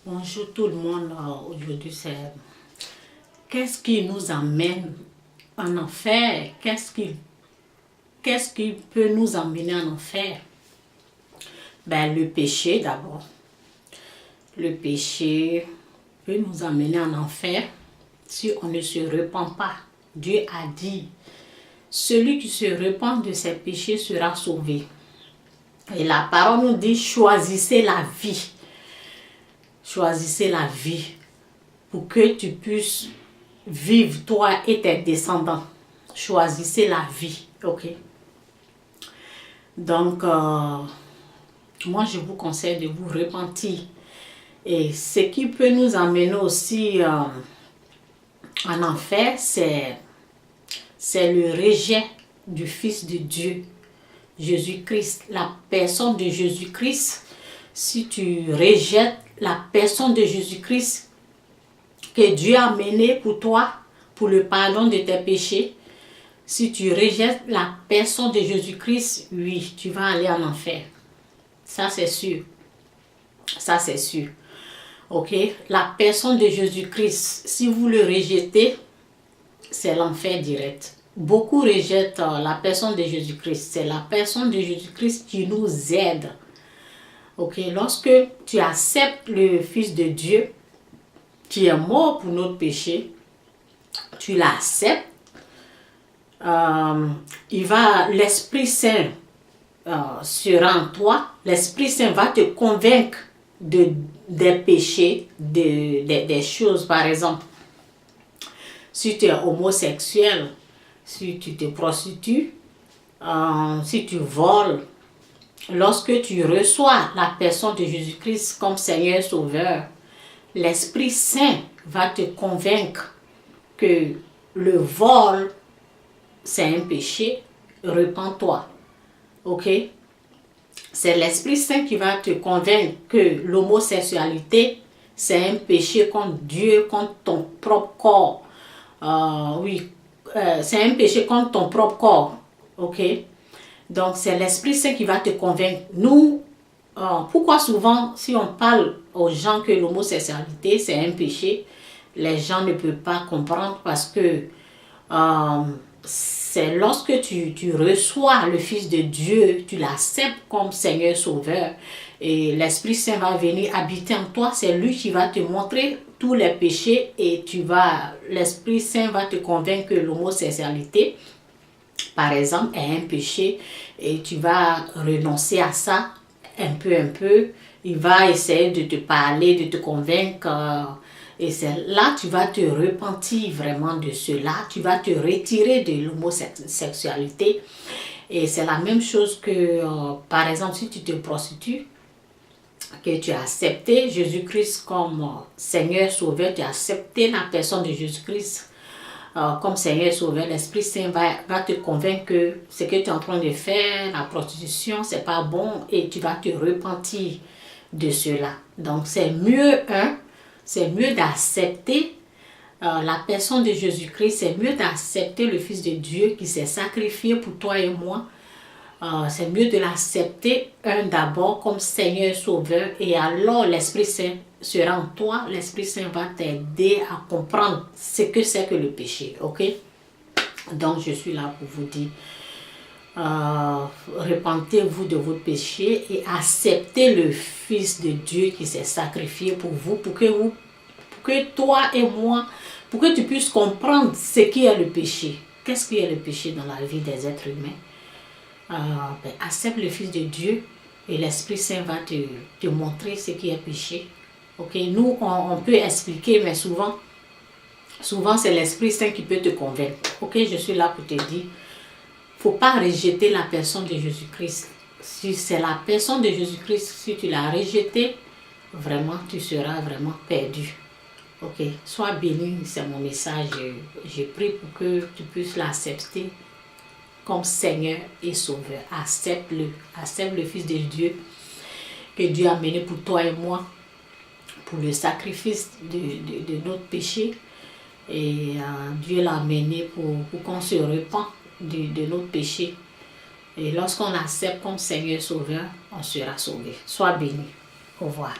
Bonjour tout le monde. Aujourd'hui, c'est qu'est-ce qui nous amène en enfer? Qu'est-ce qui peut nous emmener en enfer? Ben, le péché d'abord. Le péché peut nous amener en enfer si on ne se repent pas. Dieu a dit, celui qui se repent de ses péchés sera sauvé. Et la parole nous dit, choisissez la vie. Choisissez la vie pour que tu puisses vivre, toi et tes descendants. Choisissez la vie, ok? Donc, moi, je vous conseille de vous repentir. Et ce qui peut nous amener aussi en enfer, c'est le rejet du Fils de Dieu, Jésus-Christ, la personne de Jésus-Christ. Si tu rejettes la personne de Jésus-Christ que Dieu a menée pour toi, pour le pardon de tes péchés, si tu rejettes la personne de Jésus-Christ, oui, tu vas aller en enfer. Ça, c'est sûr. Ça, c'est sûr. Ok? La personne de Jésus-Christ, si vous le rejetez, c'est l'enfer direct. Beaucoup rejettent la personne de Jésus-Christ. C'est la personne de Jésus-Christ qui nous aide. Ok? Lorsque tu acceptes le Fils de Dieu, qui est mort pour notre péché, tu l'acceptes, l'Esprit Saint sera en toi. L'Esprit Saint va te convaincre des péchés, des choses. Par exemple, si tu es homosexuel, si tu te prostitues, si tu voles, lorsque tu reçois la personne de Jésus-Christ comme Seigneur et Sauveur, l'Esprit Saint va te convaincre que le vol, c'est un péché, repens-toi. Ok? C'est l'Esprit Saint qui va te convaincre que l'homosexualité, c'est un péché contre Dieu, contre ton propre corps. C'est un péché contre ton propre corps. Ok? Donc, c'est l'Esprit Saint qui va te convaincre. Nous, pourquoi souvent, si on parle aux gens que l'homosexualité, c'est un péché, les gens ne peuvent pas comprendre parce que c'est lorsque tu reçois le Fils de Dieu, tu l'acceptes comme Seigneur Sauveur et l'Esprit Saint va venir habiter en toi. C'est lui qui va te montrer tous les péchés et l'Esprit Saint va te convaincre que l'homosexualité, par exemple, est un péché et tu vas renoncer à ça un peu. Il va essayer de te parler, de te convaincre. Et c'est là que tu vas te repentir vraiment de cela. Tu vas te retirer de l'homosexualité. Et c'est la même chose que, par exemple, si tu te prostitues, que tu as accepté Jésus-Christ comme Seigneur Sauveur, tu as accepté la personne de Jésus-Christ comme Seigneur Sauveur, l'Esprit Saint va te convaincre que ce que tu es en train de faire, la prostitution, c'est pas bon et tu vas te repentir de cela. Donc c'est mieux d'accepter la personne de Jésus-Christ, c'est mieux d'accepter le Fils de Dieu qui s'est sacrifié pour toi et moi. C'est mieux de l'accepter d'abord comme Seigneur Sauveur et alors l'Esprit Saint sera en toi. L'Esprit Saint va t'aider à comprendre ce que c'est que le péché. Ok? Donc je suis là pour vous dire, repentez-vous de votre péché et acceptez le Fils de Dieu qui s'est sacrifié pour vous, pour que toi et moi, pour que tu puisses comprendre ce qui est le péché. Qu'est-ce qui est le péché dans la vie des êtres humains? Accepte le Fils de Dieu et l'Esprit Saint va te montrer ce qui est péché. Ok, nous on peut expliquer, mais souvent c'est l'Esprit Saint qui peut te convaincre. Ok, je suis là pour te dire, faut pas rejeter la personne de Jésus-Christ. Si c'est la personne de Jésus-Christ, si tu l'as rejetée, vraiment tu seras vraiment perdu. Ok, sois béni, c'est mon message. Je prie pour que tu puisses l'accepter comme Seigneur et Sauveur. Accepte le Fils de Dieu que Dieu a mené pour toi et moi, pour le sacrifice de notre péché. Et Dieu l'a mené pour qu'on se repent de notre péché. Et lorsqu'on accepte comme Seigneur Sauveur, on sera sauvé. Sois béni. Au revoir.